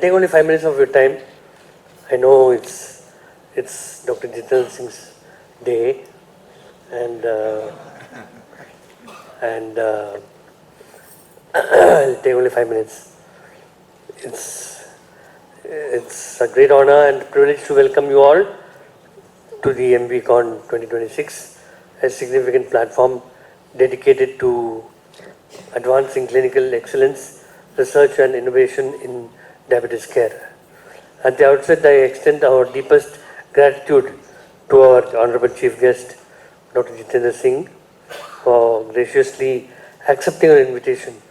Take only 5 minutes of your time. I know it's Dr. Jitendra Singh's day, and I'll take only 5 minutes. It's a great honor and privilege to welcome you all to the MVCON 2026, a significant platform dedicated to advancing clinical excellence, research and innovation in diabetes care. At the outset, I extend our deepest gratitude to our Honorable Chief Guest, Dr. Jitendra Singh, for graciously accepting our invitation.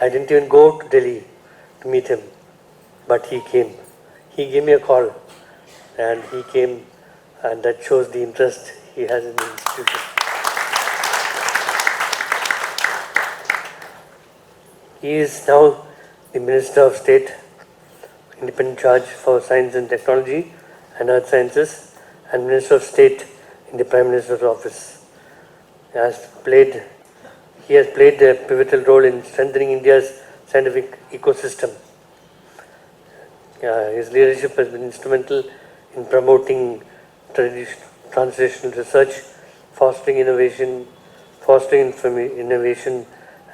I didn't even go to Delhi to meet him, but he came. He gave me a call, and he came, and that shows the interest he has in the institution. He is now the Minister of State, Independent Charge for Science and Technology and Earth Sciences, and Minister of State in the Prime Minister's Office. He has played a pivotal role in strengthening India's scientific ecosystem. His leadership has been instrumental in promoting translational research, fostering innovation,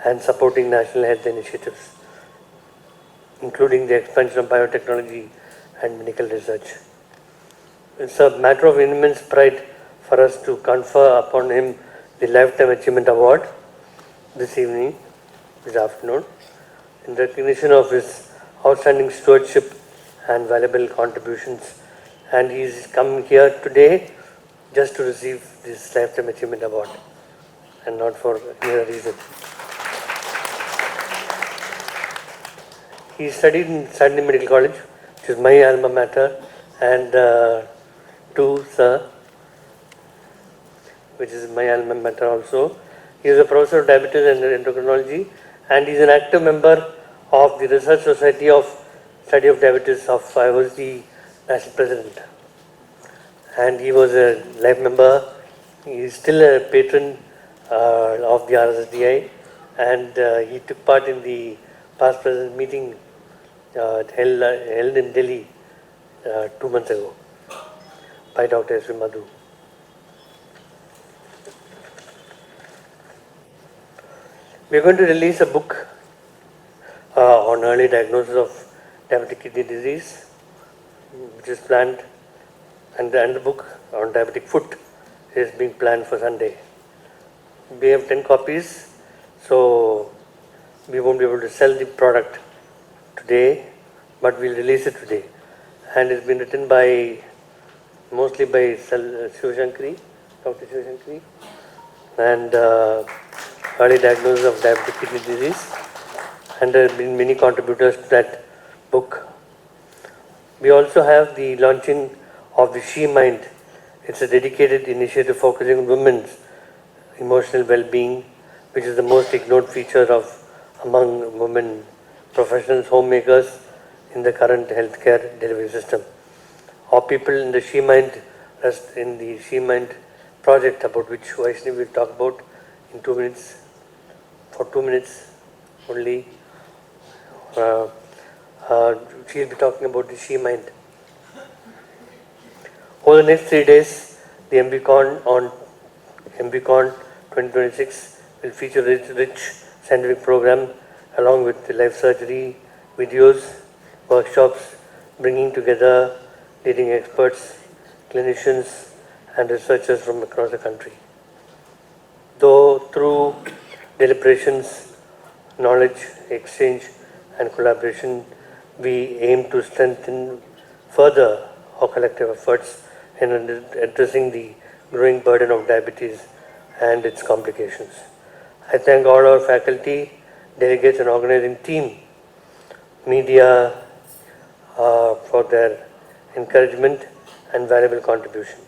and supporting national health initiatives, including the expansion of biotechnology and medical research. It's a matter of immense pride for us to confer upon him the Lifetime Achievement Award this afternoon, in recognition of his outstanding stewardship and valuable contributions. And he's come here today just to receive this Lifetime Achievement Award and not for any other reason. He studied in Chennai Medical College, which is my alma mater, and which is my alma mater also. He is a professor of diabetes and endocrinology, and he is an active member of the Research Society of Study of Diabetes of I was the national president. And he was a life member. He is still a patron of the RSDI, and he took part in the past president meeting held in Delhi 2 months ago by Dr. S. V. Madhu. We are going to release a book on early diagnosis of diabetic kidney disease, which is planned, and the book on diabetic foot is being planned for Sunday. We have 10 copies, so we won't be able to sell the product today, but we'll release it today. And it's been written mostly by Dr. Shivashankari, and early diagnosis of diabetic kidney disease. And there have been many contributors to that book. We also have the launching of the She Mind. It's a dedicated initiative focusing on women's emotional well-being, which is the most ignored feature among women professionals, homemakers in the current healthcare delivery system. Our people in the She Mind project, about which Vaishnavi will talk about in 2 minutes, for 2 minutes only. She'll be talking about the She Mind. Over the next 3 days, the MVCON 2026 will feature a rich scientific program along with the live surgery, videos, workshops, bringing together leading experts, clinicians, and researchers from across the country. Though through deliberations, knowledge exchange, and collaboration, we aim to strengthen further our collective efforts in addressing the growing burden of diabetes and its complications. I thank all our faculty, delegates and organizing team, media for their encouragement and valuable contribution.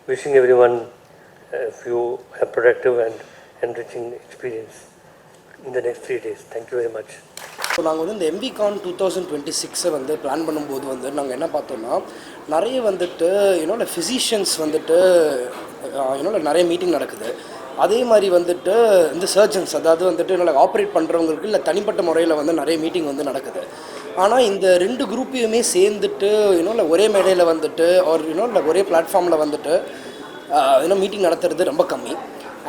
Wishing everyone a productive and enriching experience in the next 3 days. Thank you very much. So, நாங்கள் வந்து இந்த MVCON 2026 வந்து plan பண்ணும்போது வந்து நாங்கள் என்ன பார்த்தோம்னா நிறைய வந்துட்டு ஃபிசிஷியன்ஸ் வந்துட்டு நிறைய மீட்டிங் நடக்குது. அதே மாதிரி வந்துட்டு இந்த சர்ஜன்ஸ், அதாவது வந்துட்டு ஆப்ரேட் பண்ணுறவங்களுக்கு இல்லை தனிப்பட்ட முறையில் வந்து நிறைய மீட்டிங் வந்து நடக்குது. ஆனால் இந்த 2 குரூப்பையுமே சேர்ந்துட்டு இல்லை ஒரே மேடையில் வந்துட்டு இல்லை ஒரே பிளாட்ஃபார்மில் வந்துட்டு மீட்டிங் நடத்துறது ரொம்ப கம்மி.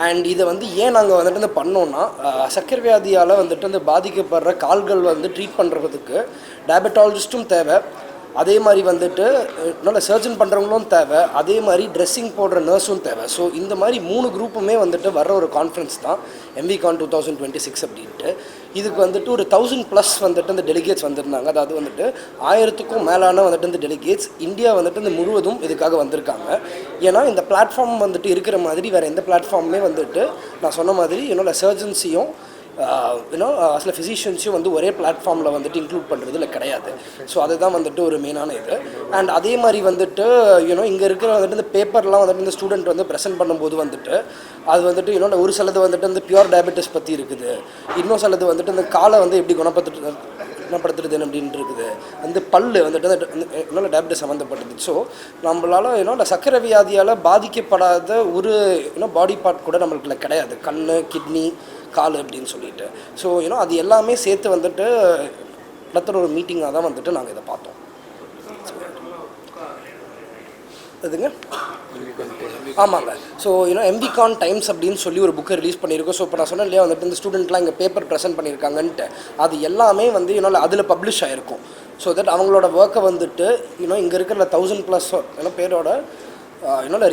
அண்ட் இதை வந்து ஏன் நாங்கள் வந்துட்டு இந்த பண்ணோன்னா, சர்க்கரை வியாதியால் வந்துட்டு இந்த பாதிக்கப்படுற கால்கள் வந்து ட்ரீட் பண்ணுறதுக்கு டயபெட்டாலஜிஸ்ட்டும் தேவை, அதே மாதிரி வந்துட்டு நல்ல சர்ஜன் பண்ணுறவங்களும் தேவை, அதே மாதிரி ட்ரெஸ்ஸிங் போடுற நர்ஸும் தேவை. ஸோ இந்த மாதிரி 3 குரூப்புமே வந்துட்டு வர்ற ஒரு கான்ஃபரன்ஸ் தான் MVCON 2026 அப்படின்ட்டு. இதுக்கு வந்துட்டு ஒரு 1000+ வந்துட்டு இந்த டெலிகேட்ஸ் வந்திருந்தாங்க. அதாவது வந்துட்டு 1000க்கும் மேலான வந்துட்டு இந்த டெலிகேட்ஸ் இந்தியா வந்துட்டு இந்த முழுவதும் இதுக்காக வந்திருக்காங்க. ஏன்னா இந்த பிளாட்ஃபார்ம் வந்துட்டு இருக்கிற மாதிரி வேறு எந்த பிளாட்ஃபார்முமே வந்துட்டு நான் சொன்ன மாதிரி என்னோட சர்ஜன்ஸையும் சில ஃபிசிஷியன்ஸையும் வந்து ஒரே பிளாட்ஃபார்மில் வந்துட்டு இன்க்ளூட் பண்ணுறதுல கிடையாது. ஸோ அதுதான் வந்துட்டு ஒரு மெயினான இது. அண்ட் அதே மாதிரி வந்துட்டு இங்கே இருக்கிற வந்துட்டு இந்த பேப்பர்லாம் வந்துட்டு இந்த ஸ்டூடெண்ட் வந்து ப்ரெசென்ட் பண்ணும்போது வந்துட்டு அது வந்துட்டு ஒரு சிலது வந்துட்டு இந்த பியூர் டயபெட்டிஸ் பற்றி இருக்குது, இன்னும் சிலது வந்துட்டு இந்த காலை வந்து எப்படி குணப்படுத்துறது அப்படின்ட்டு இருக்குது, அந்த பல்லு வந்துட்டு என்னோட டயபெட்டிஸ் சம்மந்தப்பட்டது. ஸோ நம்மளால் சர்க்கரை வியாதியால் பாதிக்கப்படாத ஒரு பாடி பார்ட் கூட நம்மளுக்குள்ள கிடையாது, கண், கிட்னி, கால் அப்படின்னு சொல்லிட்டு. ஸோ அது எல்லாமே சேர்த்து வந்துட்டு நடத்துகிற ஒரு மீட்டிங்காக தான் வந்துட்டு நாங்கள் இதை பார்த்தோம். அதுங்க ஆமாங்க. ஸோ MVCON டைம்ஸ் அப்படின்னு சொல்லி ஒரு புக்கை ரிலீஸ் பண்ணியிருக்கோம். ஸோ இப்போ நான் சொன்னேன் இல்லையா வந்துட்டு இந்த ஸ்டூடெண்ட்லாம் இங்கே பேப்பர் ப்ரெசென்ட் பண்ணியிருக்காங்கன்ட்டு, அது எல்லாமே வந்து அதில் பப்ளிஷ் ஆகிருக்கும். ஸோ தட் அவங்களோட ஒர்க்கை வந்துட்டு இங்கே இருக்கிற 1000+ பேரோட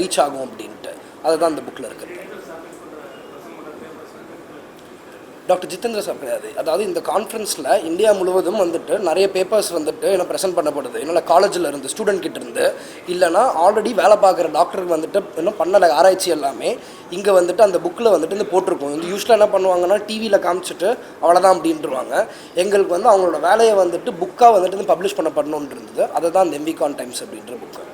ரீச் ஆகும் அப்படின்ட்டு. அதுதான் இந்த புக்கில் இருக்குது. டாக்டர் ஜிதேந்திர சார் கிடையாது. அதாவது இந்த கான்ஃபரன்ஸில் இந்தியா முழுவதும் வந்துட்டு நிறைய பேப்பர்ஸ் வந்துட்டு ப்ரெசென்ட் பண்ணப்படுது. காலேஜில் இருந்து ஸ்டூடெண்ட் கிட்ட இருந்து, இல்லைனா ஆல்ரெடி வேலை பார்க்குற டாக்டர் வந்துட்டு பண்ணல ஆராய்ச்சி எல்லாமே இங்கே வந்துட்டு அந்த புக்கில் வந்துட்டு இந்த போட்டிருக்கோம். இந்த யூஸ்வலாக என்ன பண்ணுவாங்கன்னா டிவியில் காமிச்சிட்டு அவ்வளோதான் அப்படின்ட்டுருவாங்க. எங்களுக்கு வந்து அவங்களோட வேலையை வந்துட்டு புக்காக வந்துட்டு பப்ளிஷ் பண்ணப்படணுன்னு இருந்தது. அதை தான் இந்த MVCON டைம்ஸ் அப்படின்ற புக்கு.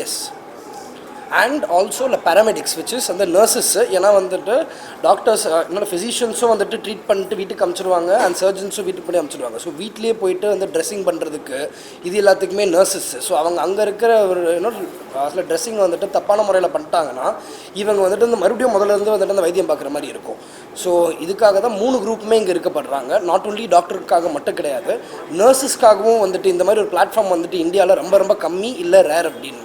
எஸ். அண்ட் ஆல்சோ இல்லை பேராமெடிக்ஸ் விச் இஸ் அந்த நர்சஸ்ஸு. ஏன்னா வந்துட்டு டாக்டர்ஸ் ஃபிசிஷியன்ஸும் வந்துட்டு ட்ரீட் பண்ணிட்டு வீட்டுக்கு அனுப்பிச்சிடுவாங்க, அண்ட் சர்ஜன்ஸும் வீட்டுக்கு பண்ணி அனுப்பிச்சிடுவாங்க. ஸோ வீட்லேயே போயிட்டு வந்து ட்ரெஸ்ஸிங் பண்ணுறதுக்கு இது எல்லாத்துக்குமே நர்சஸ்ஸு. ஸோ அவங்க அங்கே இருக்கிற ஒரு அதில் ட்ரெஸ்ஸிங் வந்துட்டு தப்பான முறையில் பண்ணிட்டாங்கன்னா இவங்க வந்துட்டு இந்த மறுபடியும் முதல்லேருந்து வந்துட்டு அந்த வைத்தியம் பார்க்குற மாதிரி இருக்கும். ஸோ இதுக்காக தான் 3 குரூப்புமே இங்கே இருக்கப்படுறாங்க. நாட் ஒன்லி டாக்டருக்காக மட்டும் கிடையாது, நர்சஸ்க்காகவும் வந்துட்டு இந்த மாதிரி ஒரு பிளாட்ஃபார்ம் வந்துட்டு இந்தியாவில் ரொம்ப ரொம்ப கம்மி, இல்லை ரேர் அப்படின்னு.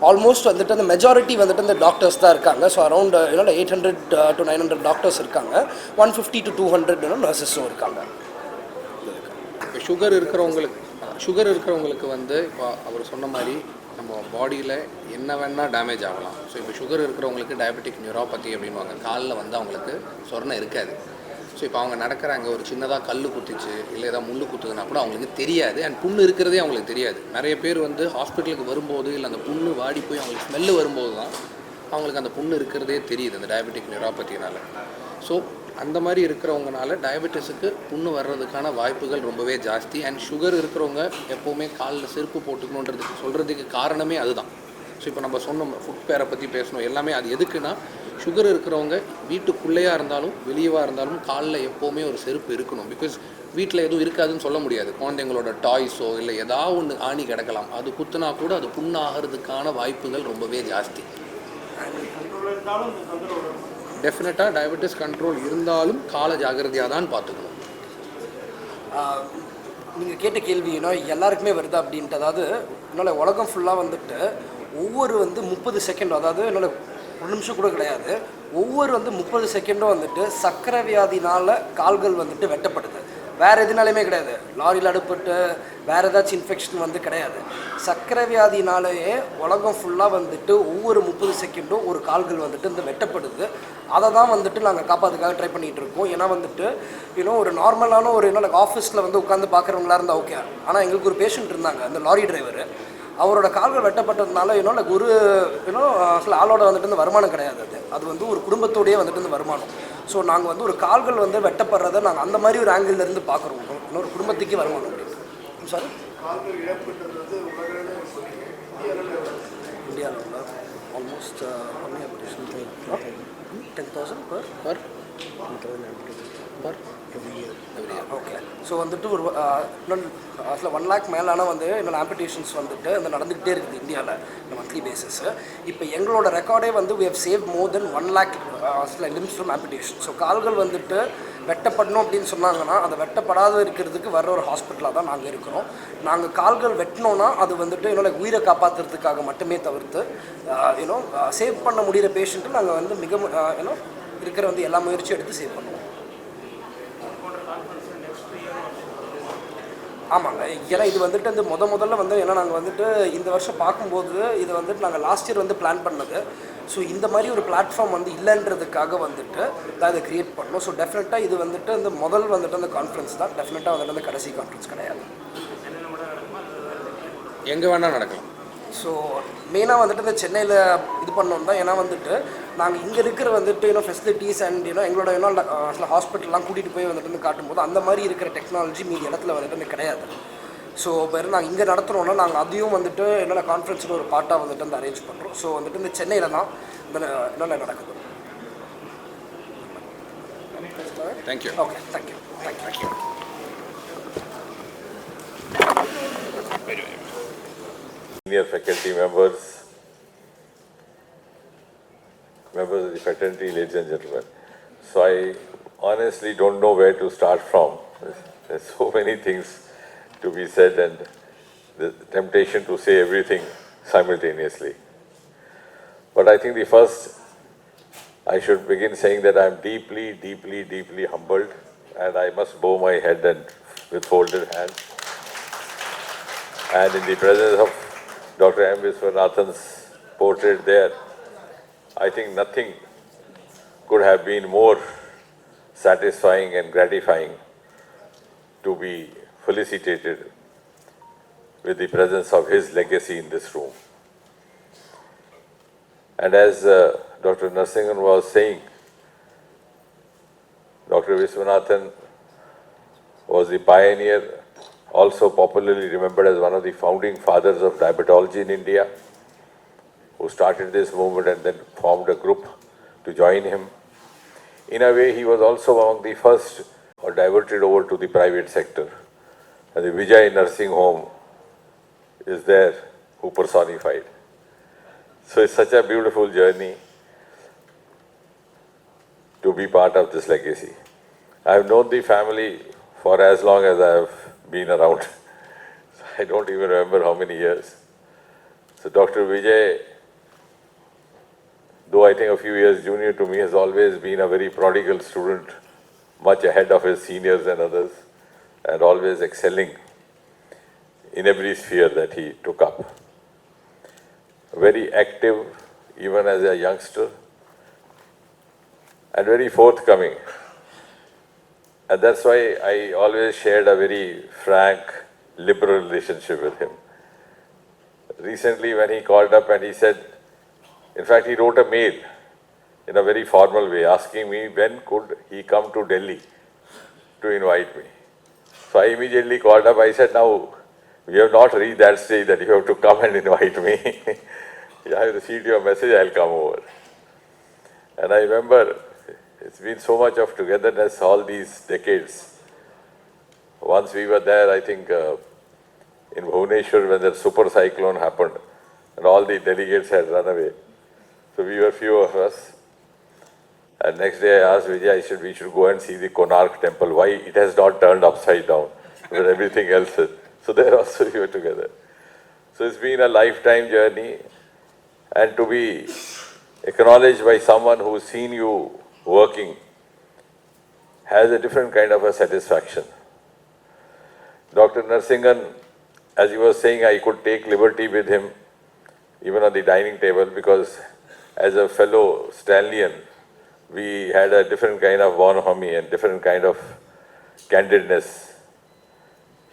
ஆல்மோஸ்ட் வந்துட்டு அந்த மெஜாரிட்டி வந்துட்டு இந்த டாக்டர்ஸ் தான் இருக்காங்க. ஸோ அரௌண்ட் 800 to 900 டாக்டர்ஸ் இருக்காங்க, 150 to 200 நர்சஸும் இருக்காங்க. இப்போ ஷுகர் இருக்கிறவங்களுக்கு வந்து இப்போ அவர் சொன்ன மாதிரி நம்ம பாடியில் என்ன வேணால் டேமேஜ் ஆகலாம். ஸோ இப்போ ஷுகர் இருக்கிறவங்களுக்கு டயபெட்டிக் நியூரோபதி அப்படின்வாங்க, காலில் வந்து அவங்களுக்கு சொர்ணம் இருக்காது. ஸோ இப்போ அவங்க நடக்கிறாங்க, ஒரு சின்னதாக கல் குத்திச்சு இல்லை ஏதாவது முள் குத்துதுன்னா கூட அவங்களுக்கு தெரியாது, அண்ட் புண்ணு இருக்கிறதே அவங்களுக்கு தெரியாது. நிறைய பேர் வந்து ஹாஸ்பிட்டலுக்கு வரும்போது இல்லை அந்த புண்ணு வாடி போய் அவங்களுக்கு ஸ்மெல்லு வரும்போது தான் அவங்களுக்கு அந்த புண்ணு இருக்கிறதே தெரியுது அந்த டயபெட்டிக் நியூரோபதினால். ஸோ அந்த மாதிரி இருக்கிறவங்கனால டயபெட்டிஸுக்கு புண்ணு வர்றதுக்கான வாய்ப்புகள் ரொம்பவே ஜாஸ்தி. அண்ட் ஷுகர் இருக்கிறவங்க எப்போவுமே காலில் செருப்பு போட்டுக்கணுன்றதுக்கு சொல்கிறதுக்கு காரணமே அதுதான். ஸோ இப்போ நம்ம சொன்னோம் ஃபுட் பேரை பற்றி பேசணும் எல்லாமே, அது எதுக்குன்னா சுகர் இருக்கிறவங்க வீட்டுக்குள்ளேயா இருந்தாலும் வெளியவா இருந்தாலும் காலில் எப்போவுமே ஒரு செருப்பு இருக்கணும். பிகாஸ் வீட்டில் எதுவும் இருக்காதுன்னு சொல்ல முடியாது, குழந்தைங்களோட டாய்ஸோ இல்லை ஏதாவது ஒன்று ஆணி கிடக்கலாம், அது குத்துனா கூட அது புண்ணாகிறதுக்கான வாய்ப்புகள் ரொம்பவே ஜாஸ்தி. டெஃபினட்டாக டயபெட்டிஸ் கண்ட்ரோல் இருந்தாலும் காலை ஜாகிரதையாக தான் பார்த்துக்கணும். நீங்கள் கேட்ட கேள்வி எல்லாருக்குமே வருது அப்படின்ட்டு. அதாவது என்னால் உலகம் ஃபுல்லாக வந்துட்டு ஒவ்வொரு 30 செகண்ட், அதாவது என்னோட 1 நிமிஷம் கூட கிடையாது, ஒவ்வொரு 30 செகண்டும் வந்துட்டு சர்க்கரை வியாதினால் கால்கள் வந்துட்டு வெட்டப்படுது. வேறு எதுனாலுமே கிடையாது, லாரியில் அடுப்பட்டு வேறு ஏதாச்சும் இன்ஃபெக்ஷன் வந்து கிடையாது. சர்க்கரை வியாதினாலேயே உலகம் ஃபுல்லாக வந்துட்டு ஒவ்வொரு 30 செகண்டும் ஒரு கால்கள் வந்துட்டு இந்த வெட்டப்படுது. அதை தான் வந்துட்டு நாங்கள் காப்பாற்றுக்காக ட்ரை பண்ணிகிட்டு இருக்கோம். ஏன்னா வந்துட்டு ஒரு நார்மலான ஒரு ஆஃபீஸில் வந்து உட்காந்து பார்க்குறவங்களா இருந்தால் ஓகே. ஆனால் எங்களுக்கு ஒரு பேஷண்ட் இருந்தாங்க, அந்த லாரி டிரைவர், அவரோட கால்கள் வெட்டப்பட்டதுனால ஒரு சில ஆளோட வந்துட்டு இந்த வருமானம் கிடையாது. அது வந்து ஒரு குடும்பத்தோடையே வந்துட்டு இந்த வருமானம். ஸோ நாங்கள் வந்து ஒரு கால்கள் வந்து வெட்டப்படுறதை நாங்கள் அந்த மாதிரி ஒரு ஆங்கிள்லேருந்து பார்க்குறோம். இன்னொரு குடும்பத்துக்கே வருமானம் அப்படின்னு. சாரி, இந்தியாவில் ஆல்மோஸ்ட் 10,000 per ஓகே ஸோ வந்துட்டு ஒரு அதில் 1 lakh மேலான வந்து என்னோட ஆம்பிடேஷன்ஸ் வந்துட்டு அந்த நடந்துகிட்டே இருக்குது இந்தியாவில் மந்த்லி பேசிஸ். இப்போ எங்களோட ரெக்கார்டே வந்து we have saved more than 1 lakh limbs from amputation. So கால்கள் வந்துட்டு வெட்டப்படணும் அப்படின்னு சொன்னாங்கன்னா அந்த வெட்டப்படாத இருக்கிறதுக்கு வர்ற ஒரு ஹாஸ்பிட்டலாக தான் நாங்கள் இருக்கிறோம். நாங்கள் கால்கள் வெட்டினோன்னா அது வந்துட்டு என்னோட உயிரை காப்பாற்றுறதுக்காக மட்டுமே தவிர்த்து சேவ் பண்ண முடிகிற பேஷண்ட்டு நாங்கள் வந்து மிக இருக்கிற வந்து எல்லா முயற்சியும் எடுத்து சேவ் பண்ணுவோம். ஆமாங்க, ஏன்னா இது வந்துட்டு இந்த முதல்ல வந்து ஏன்னா நாங்கள் வந்துட்டு இந்த வருஷம் பார்க்கும்போது இது வந்துட்டு நாங்கள் லாஸ்ட் இயர் வந்து பிளான் பண்ணது. ஸோ இந்த மாதிரி ஒரு பிளாட்ஃபார்ம் வந்து இல்லைன்றதுக்காக வந்துட்டு தான் இதை க்ரியேட் பண்ணோம். ஸோ டெஃபினட்டாக இது வந்துட்டு இந்த வந்துட்டு அந்த கான்ஃபரன்ஸ் தான், டெஃபினட்டாக வந்துட்டு அந்த கடைசி கான்ஃபரன்ஸ் கிடையாது. எங்கே வேணால் நடக்கலாம். ஸோ மெயினாக வந்துட்டு இந்த சென்னையில் இது பண்ணோம் தான். ஏன்னா வந்துட்டு நாங்கள் இங்கே இருக்கிற வந்துட்டு ஃபெசிலிட்டிஸ் அண்ட் எங்களோட ஹாஸ்பிட்டல்லாம் கூட்டிகிட்டு போய் வந்துட்டு காட்டும்போது அந்த மாதிரி இருக்கிற டெக்னாலஜி மீதி இடத்துல வந்துட்டு கிடையாது. ஸோ இப்போ நாங்கள் இங்கே நடத்துகிறோன்னா நாங்கள் அதையும் வந்துட்டு என்னோட கான்ஃபரன்ஸில் ஒரு பார்ட்டாக வந்துட்டு வந்து அரேஞ்ச் பண்ணுறோம். ஸோ வந்துட்டு இந்த சென்னையில் தான் இந்த நடக்குது. Thank you. Okay, thank you. Thank you. Senior faculty members, members of the fraternity, ladies and gentlemen. So I honestly don't know where to start from. There's so many things to be said and the temptation to say everything simultaneously. But I think the first, I should begin saying that I'm deeply, deeply, deeply humbled, and I must bow my head and with folded hands. And in the presence of Dr. MVCON's portrait there, I think nothing could have been more satisfying and gratifying to be felicitated with the presence of his legacy in this room. And as Dr. Narsingan was saying, Dr. Viswanathan was the pioneer, also popularly remembered as one of the founding fathers of diabetology in India, who started this movement and then formed a group to join him. In a way, he was also among the first who diverted over to the private sector. And the Vijay Nursing Home is there who personified. So it's such a beautiful journey to be part of this legacy. I have known the family for as long as I have been around. I don't even remember how many years. So Dr. Vijay, though I think a few years junior to me, has always been a very prodigal student, much ahead of his seniors and others, and always excelling in every sphere that he took up. Very active, even as a youngster, and very forthcoming. And that's why I always shared a very frank, liberal relationship with him. Recently, when he called up and he said, in fact, he wrote a mail in a very formal way asking me when could he come to Delhi to invite me. So I immediately called up. I said, now, we have not reached that stage that you have to come and invite me. I have received your message, I'll come over. And I remember, it's been so much of togetherness all these decades. Once we were there, I think, in Bhubaneswar when the super cyclone happened and all the delegates had run away. So we were few of us. And next day I asked Vijay, we should go and see the Konark temple. Why it has not turned upside down with everything else. So there also we were together. So it's been a lifetime journey, and to be acknowledged by someone who's seen you working has a different kind of a satisfaction. Dr. Narsingan, as he was saying, I could take liberty with him even on the dining table because as a fellow Stanleyan, we had a different kind of bonhomie and different kind of candidness.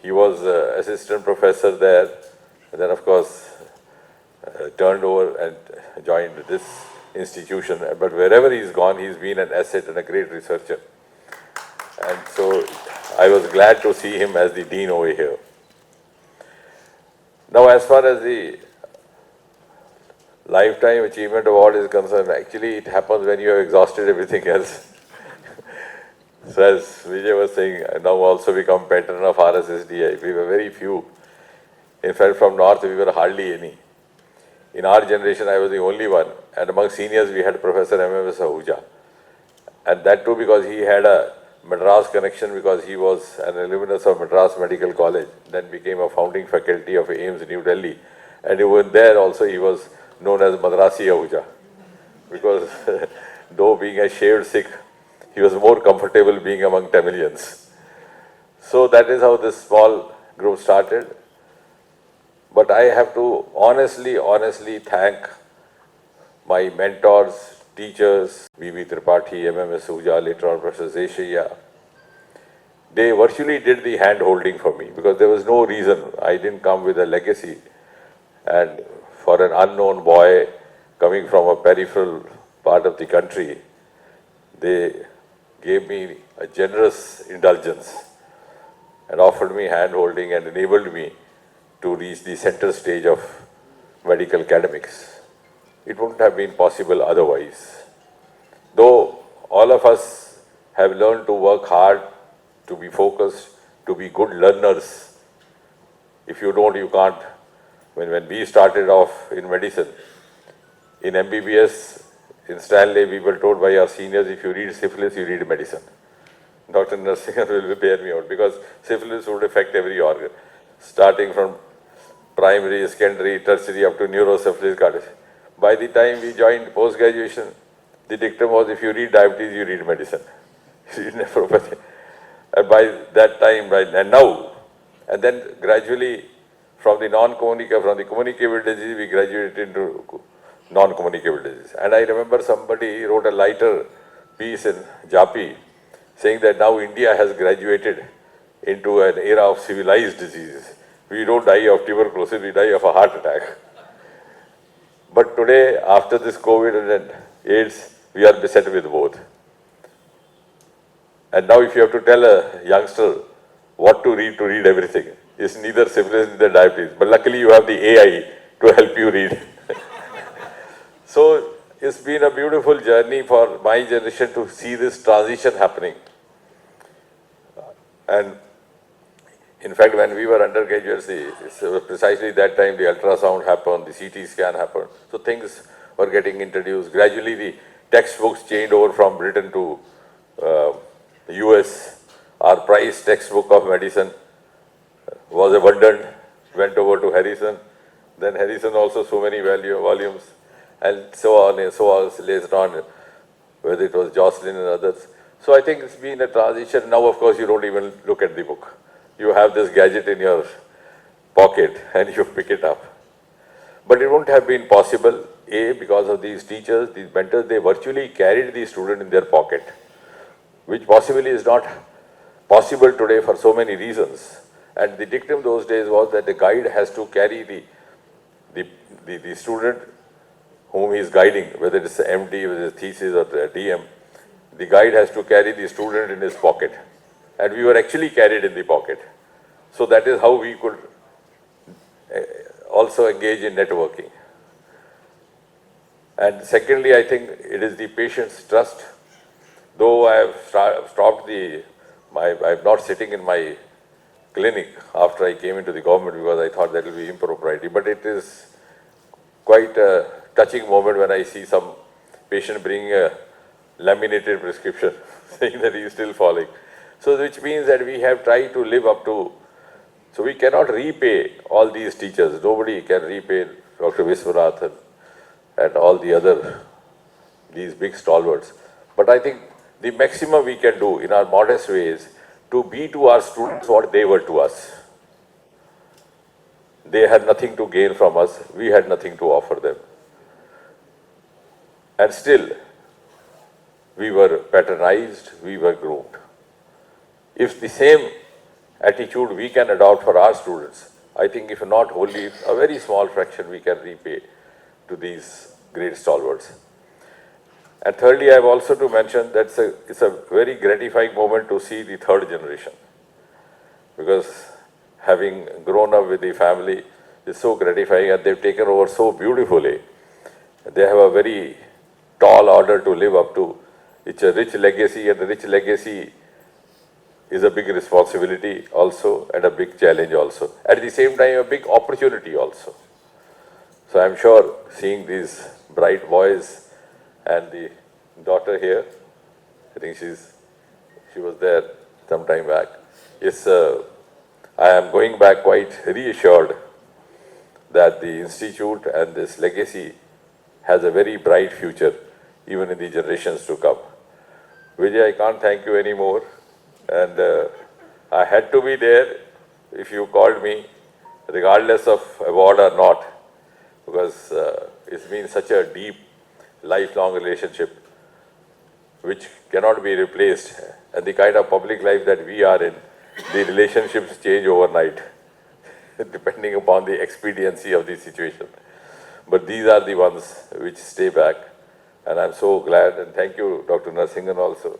He was assistant professor there, and then of course turned over and joined this institution. But wherever he's gone, he's been an asset and a great researcher. And so I was glad to see him as the dean over here. Now, as far as the Lifetime Achievement Award is concerned, actually it happens when you have exhausted everything else. So as Vijay was saying, I now also become patron of RSSDI. We were very few. In fact, from North, we were hardly any. In our generation, I was the only one. And among seniors, we had Professor M.M.S. Ahuja. And that too because he had a Madras connection because he was an alumnus of Madras Medical College, then became a founding faculty of AIIMS New Delhi. And even there also he was known as Madrasi Ahuja. Because though being a shaved Sikh, he was more comfortable being among Tamilians. So that is how this small group started. But I have to honestly thank my mentors, teachers, V.V. Tripathi, M.M.S. Ahuja, later on Professor Zeshaya. They virtually did the hand holding for me because there was no reason. I didn't come with a legacy. And for an unknown boy coming from a peripheral part of the country, they gave me a generous indulgence and offered me hand holding and enabled me to reach the center stage of medical academics. It wouldn't have been possible otherwise. Though all of us have learned to work hard, to be focused, to be good learners. If you don't, you can't. When we started off in medicine, in MBBS, in Stanley, we were told by our seniors, if you read syphilis, you read medicine. Dr. Singh will bear me out because syphilis would affect every organ, starting from primary, secondary, tertiary, up to neurosyphilis, cardiac. By the time we joined post-graduation, the dictum was, if you read diabetes, you read medicine. You read nephropathy. And by that time, and now, and then gradually, from the communicable disease, we graduated into non-communicable disease. And I remember somebody wrote a lighter piece in Japi saying that now India has graduated into an era of civilized diseases. We don't die of tuberculosis, we die of a heart attack. But today, after this COVID and AIDS, we are beset with both. And now if you have to tell a youngster what to read everything, it's neither syphilis, neither diabetes. But luckily you have the AI to help you read. So it's been a beautiful journey for my generation to see this transition happening. And in fact, when we were undergraduates, precisely that time the ultrasound happened, the CT scan happened. So things were getting introduced. Gradually the textbooks changed over from Britain to US. Our prize textbook of medicine was abandoned, went over to Harrison. Then Harrison also so many volumes, and so on and so on later on, whether it was Jocelyn and others. So I think it's been a transition. Now, of course, you don't even look at the book. You have this gadget in your pocket and you pick it up. But it wouldn't have been possible, A, because of these teachers, these mentors, they virtually carried the student in their pocket, which possibly is not possible today for so many reasons. And the dictum those days was that the guide has to carry the student whom he is guiding, whether it's an MD, whether it's thesis or a DM, the guide has to carry the student in his pocket. And we were actually carried in the pocket. So that is how we could also engage in networking. And secondly, I think it is the patient's trust. Though I have stopped I'm not sitting in my clinic after I came into the government because I thought that will be impropriety. But it is quite a touching moment when I see some patient bringing a laminated prescription saying that he is still falling. So which means that we have tried to live up to, so we cannot repay all these teachers. Nobody can repay Dr. Viswanathan and all the other, these big stalwarts. But I think the maximum we can do in our modest ways to be to our students what they were to us. They had nothing to gain from us, we had nothing to offer them. And still, we were patronized, we were groomed. If the same attitude we can adopt for our students, I think if not wholly, a very small fraction we can repay to these great stalwarts. And thirdly, I have also to mention that it's a very gratifying moment to see the third generation. Because having grown up with the family is so gratifying and they've taken over so beautifully. They have a very tall order to live up to. It's a rich legacy, and the rich legacy is a big responsibility also and a big challenge also. At the same time, a big opportunity also. So I'm sure seeing these bright boys and the daughter here, I think she was there some time back. Yes, I am going back quite reassured that the institute and this legacy has a very bright future even in the generations to come. Vijay, I can't thank you anymore, and I had to be there if you called me, regardless of award or not, because it's been such a deep, lifelong relationship which cannot be replaced. And the kind of public life that we are in, the relationships change overnight, depending upon the expediency of the situation. But these are the ones which stay back. And I'm so glad, and thank you, Dr. Narsingan also,